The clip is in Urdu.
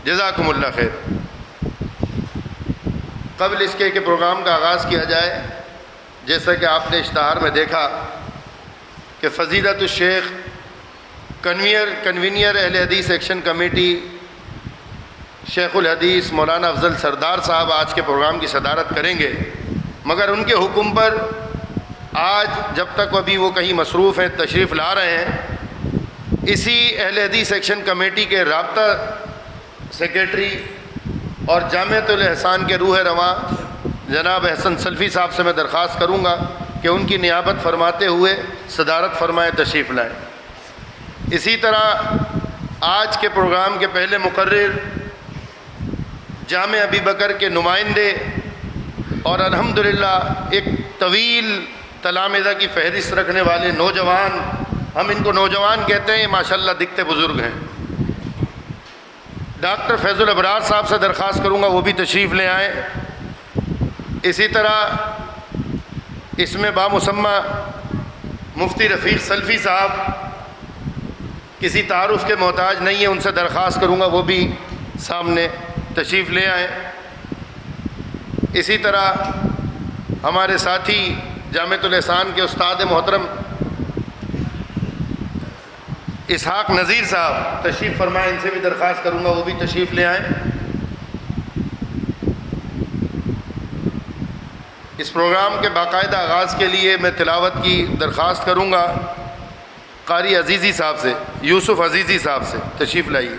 جزاکم اللہ خیر۔ قبل اس کے کہ پروگرام کا آغاز کیا جائے، جیسا کہ آپ نے اشتہار میں دیکھا کہ فضیلت الشیخ کنوینئر اہل حدیث ایکشن کمیٹی شیخ الحدیث مولانا افضل سردار صاحب آج کے پروگرام کی صدارت کریں گے، مگر ان کے حکم پر آج جب تک ابھی وہ کہیں مصروف ہیں تشریف لا رہے ہیں، اسی اہل حدیث ایکشن کمیٹی کے رابطہ سیکریٹری اور جامعۃ الاحسان کے روح رواں جناب احسن سلفی صاحب سے میں درخواست کروں گا کہ ان کی نیابت فرماتے ہوئے صدارت فرمائیں، تشریف لائیں۔ اسی طرح آج کے پروگرام کے پہلے مقرر جامع ابی بکر کے نمائندے اور الحمدللہ ایک طویل تلامذہ کی فہرست رکھنے والے نوجوان، ہم ان کو نوجوان کہتے ہیں، ماشاءاللہ دکھتے بزرگ ہیں، ڈاکٹر فیض الابرار صاحب سے درخواست کروں گا وہ بھی تشریف لے آئیں۔ اسی طرح اس میں بامسمہ مفتی رفیق سلفی صاحب کسی تعارف کے محتاج نہیں ہیں، ان سے درخواست کروں گا وہ بھی سامنے تشریف لے آئیں۔ اسی طرح ہمارے ساتھی جامعۃ الاحسان کے استاد محترم اسحاق نذیر صاحب تشریف فرمائیں، ان سے بھی درخواست کروں گا وہ بھی تشریف لے آئیں۔ اس پروگرام کے باقاعدہ آغاز کے لیے میں تلاوت کی درخواست کروں گا قاری عزیزی صاحب سے، یوسف عزیزی صاحب سے، تشریف لائیے۔